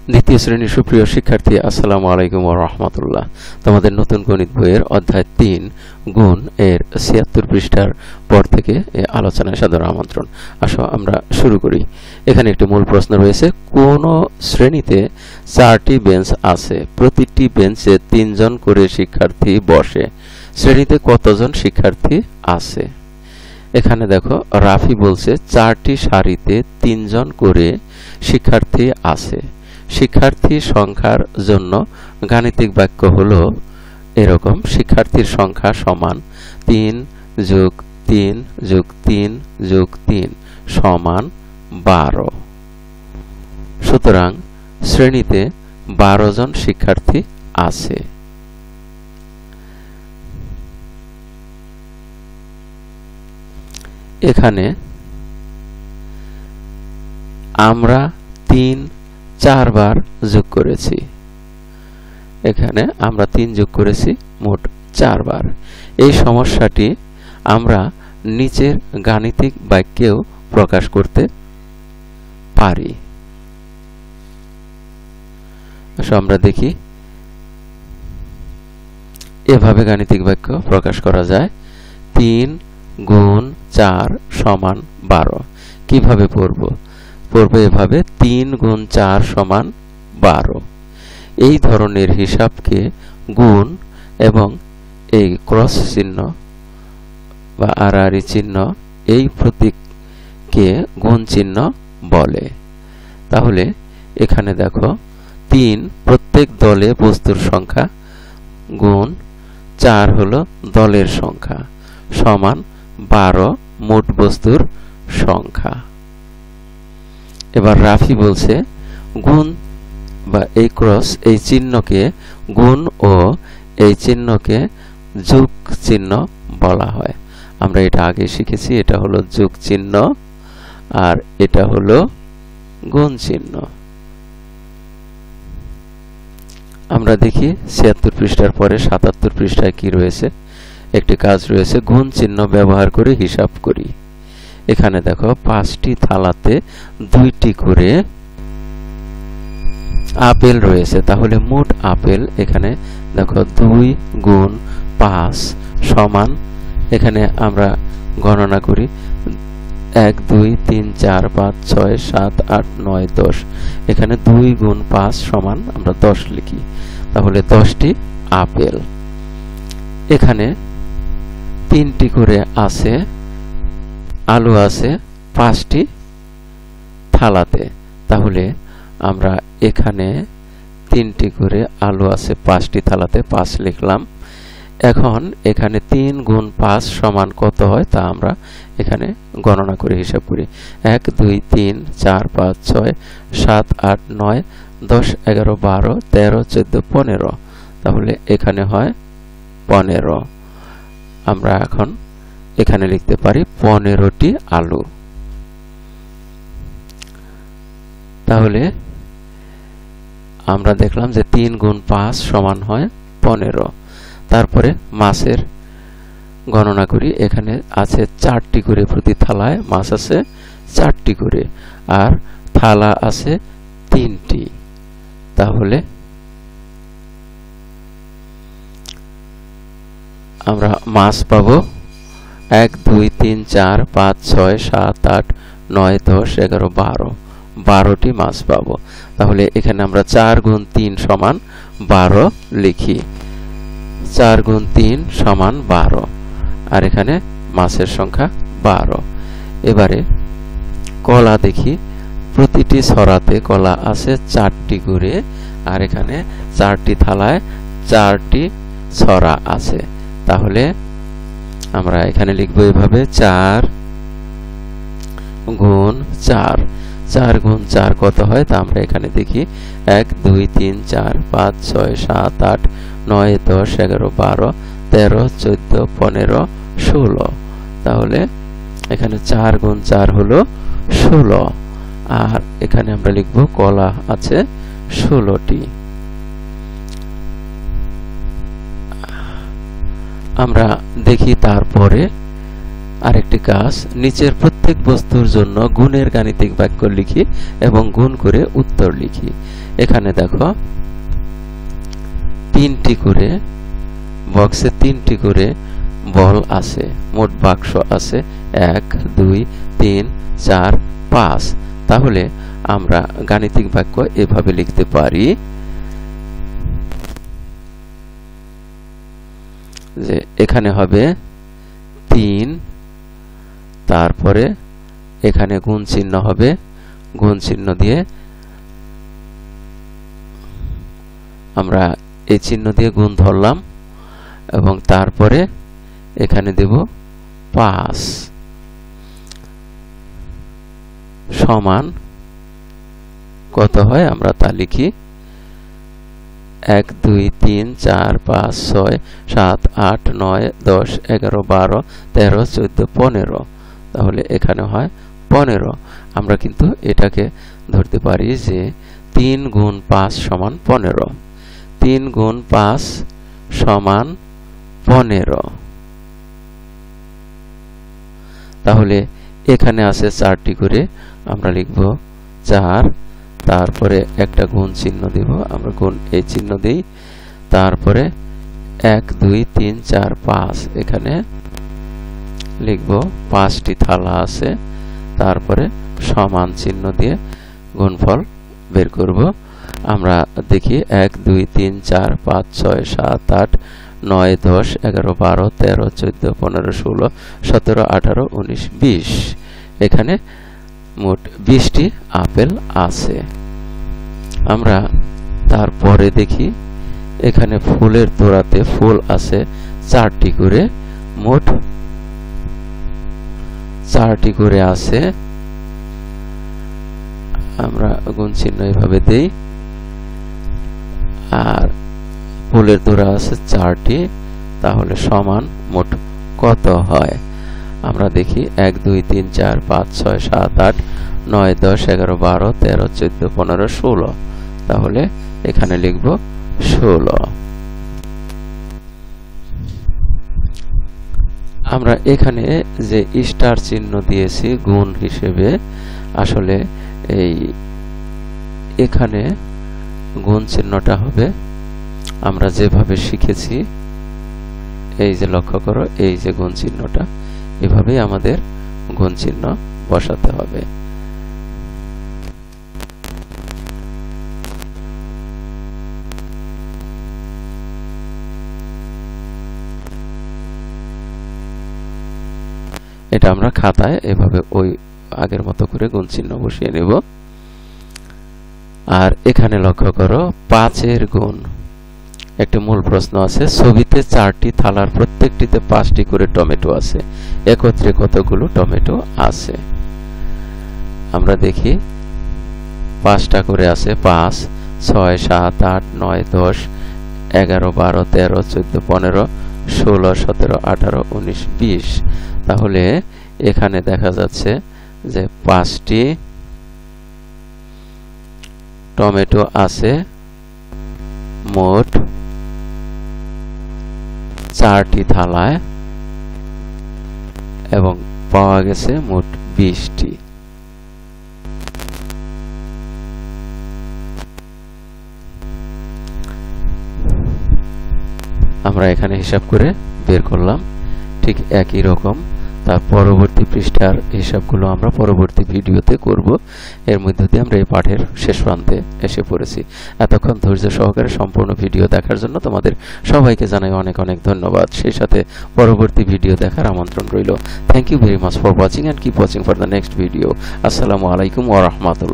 দ্বিতীয় শ্রেণীর সুপ্রিয় শিক্ষার্থী, আসসালামু আলাইকুম ওয়া রাহমাতুল্লাহ। তোমাদের নতুন গণিত বইয়ের অধ্যায় 3 গুণ এর 76 পৃষ্ঠার পর থেকে এই আলোচনায় সাদর আমন্ত্রণ। আসো আমরা শুরু করি। এখানে একটি মূল প্রশ্ন রয়েছে, কোন শ্রেণীতে 4টি বেঞ্চ আছে, প্রতিটি বেঞ্চে 3 জন করে শিক্ষার্থী বসে, শ্রেণীতে কতজন শিক্ষার্থী আছে? এখানে দেখো রাফি বলছে 4টি সারিতে 3 জন করে শিক্ষার্থী আছে। শিক্ষার্থী সংখ্যার জন্য গাণিতিক বাক্য হলো এরকম, শিক্ষার্থীর সংখ্যা সমান 3 যোগ 3 যোগ 3 যোগ 3 সমান 12। সুতরাং শ্রেণীতে 12 জন শিক্ষার্থী আছে। এখানে আমরা 3-4 বার যোগ করেছি, এখানে আমরা 3 যোগ করেছি, মোট 4 বার। এই সমস্যাটি আমরা নিচের গাণিতিক বাক্যেও প্রকাশ করতে পারি। আমরা দেখি এভাবে গাণিতিক বাক্য প্রকাশ করা যায়, 3 গুণ 4 সমান 12। কিভাবে পড়ব? পড়ব এভাবে, 3 গুণ 4 সমান 12। এই ধরনের হিসাবকে গুণ এবং এই ক্রস চিহ্ন বা আড়াআড়ি চিহ্ন, এই প্রতীককে গুণ চিহ্ন বলে। তাহলে এখানে দেখো 3 প্রত্যেক দলে বস্তুর সংখ্যা, গুণ 4 হলো দলের সংখ্যা, সমান 12 মোট বস্তুর সংখ্যা। এবার রাফি বলছে গুণ বা এই ক্রস, এই চিহ্নকে গুণ ও এই চিহ্নকে যোগ চিহ্ন বলা হয়। আমরা এটা আগে শিখেছি, এটা হলো যোগ চিহ্ন আর এটা হলো গুণ চিহ্ন। আমরা দেখি 76 পৃষ্ঠার পরে 77 পৃষ্ঠায় কি রয়েছে। একটি কাজ রয়েছে, গুণ চিহ্ন ব্যবহার করে হিসাব করি। এখানে দেখো 5টি থালাতে 2টি করে আপেল রয়েছে, তাহলে মোট আপেল এখানে দেখো 2 গুণ 5 সমান, এখানে আমরা গণনা করি 1 2 3 4 5 6 7 8 9 10। এখানে 2 গুণ 5 সমান আমরা 10 লিখি, তাহলে 10টি আপেল। এখানে 3টি করে আছে আলু আছে 5টি থালাতে, তাহলে আমরা এখানে 3টি করে আলু আছে 5টি থালাতে, 5 লিখলাম। এখন এখানে 3 গুণ 5 সমান কত হয় তা আমরা এখানে গণনা করে হিসাব করি। 1 2 3 4 5 6 7 8 9 10 11 12 13 14 15, তাহলে এখানে হয় 15। আমরা এখন এখানে লিখতে পারি 15টি আলু। তাহলে আমরা দেখলাম যে 3 গুণ 5 সমান হয় 15। তারপরে মাছের গণনা করি, এখানে আছে 4টি করে, প্রতি থালায় মাছ আছে 4টি করে আর থালা আছে 3টি, তাহলে আমরা মাছ পাবো 1 2 3 4 5 6 7 8 9 10 11 12, 12টি মাছ পাবো। তাহলে এখানে আমরা 4 গুণ 3 সমান 12 লিখি, 4 গুণ 3 সমান 12, আর এখানে মাছের সংখ্যা 12। এবারে কলা দেখি, প্রতিটি ছড়াতে কলা আছে 4টি করে আর এখানে 4টি থালায় 4টি ছড়া আছে, তাহলে আমরা এখানে লিখব এভাবে 4 গুণ 4। 4 গুণ 4 কত হয় তা আমরা এখানে দেখি, 1 2 3 4 5 6 7 8 9 10 11 12 13 14 15 16, তাহলে এখানে 4 গুণ 4 হলো 16 আর এখানে আমরা লিখব কলা আছে 16টি। আমরা দেখি তারপরে আরেকটি কাজ, নিচের প্রত্যেক বস্তুর জন্য গুণের গাণিতিক বাক্য লিখি এবং গুণ করে উত্তর লিখি। এখানে দেখো 3টি করে বক্সে 3টি করে বল আছে, মোট বাক্স আছে 1 2 3 4 5। তাহলে আমরা গাণিতিক বাক্য এভাবে লিখতে পারি যে এখানে হবে 3, তারপরে এখানে গুণ চিহ্ন হবে, গুণ চিহ্ন দিয়ে আমরা এই চিহ্ন দিয়ে গুণ ধরলাম এবং তারপরে এখানে দেব 5 সমান কত হয় আমরা তা লিখি 1 2 3 4 5 6 7 8 9 10 11 12 13 14 15। তাহলে এখানে হয় 15। আমরা কিন্তু এটাকে ধরতে পারি যে 3 গুণ 5 সমান 15। 3 গুণ 5 সমান 15। তাহলে এখানে আছে 4টি করে, আমরা লিখব 4, তারপরে একটা গুণ চিহ্ন দেব, আমরা গুণ এই চিহ্ন দেই, তারপরে 1 2 3 4 5 এখানে লিখব, 5টি থালা আছে, তারপরে সমান চিহ্ন দিয়ে গুণফল বের করব। আমরা দেখি 1 2 3 4 5 6 7 8 9 10 11 12 13 14 15 16 17 18 19 20। এখানে মোট 20টি আপেল আছে। আমরা তারপরে দেখি এখানে ফুলের তোড়াতে ফুল আছে 4টি করে, মোট 4টি করে আছে। আমরা গুণ চিহ্ন এভাবে দেই, আর ফুলের তোড়া আছে 4টি, তাহলে সমান মোট কত হয় আমরা দেখি 1 2 3 4 5 6 7 8 9 10 11 12 13 14 15 16। তাহলে এখানে লিখব 16। আমরা এখানে যে স্টার চিহ্ন দিয়েছি গুণ হিসেবে, আসলে এই এখানে গুণ চিহ্নটা হবে আমরা যেভাবে শিখেছি, এই যে লক্ষ্য করো, এই যে গুণ চিহ্নটা, এভাবেই আমাদের গুণ চিহ্ন বসাতে হবে। এটা আমরা খাতায় এভাবে ওই আগের মতো করে গুণ চিহ্ন বসিয়ে নেব। আর এখানে লক্ষ্য করো 5-এর গুণ। একটি মূল প্রশ্ন আছে, ছবিতে 4টি থালার প্রত্যেকটিতে 5টি করে টমেটো আছে, একত্রে কতগুলো টমেটো আছে? আমরা দেখি 5টা করে আছে, 5 6 7 8 9 10 11 12 13 14 15 16 17 18 19 20। তাহলে এখানে দেখা যাচ্ছে যে 5টি টমেটো আছে, মোট 4টি থালায়, এবং পাওয়া গেছে মোট 20টি। আমরা এখানে হিসাব করে বের করলাম। ঠিক একই রকম তার পরবর্তী পৃষ্ঠার হিসাবগুলো আমরা পরবর্তী ভিডিওতে করব। এর মধ্যে দিয়ে আমরা এই পাঠের শেষ প্রান্তে এসে পড়েছি। এতক্ষণ ধৈর্য সহকারে সম্পূর্ণ ভিডিও দেখার জন্য তোমাদের সবাইকে জানাই অনেক অনেক ধন্যবাদ। সেই সাথে পরবর্তী ভিডিও দেখার আমন্ত্রণ রইল। Thank you very much for watching, and keep watching for the next video. আসসালামু আলাইকুম ওয়া রাহমাতুল্লাহ।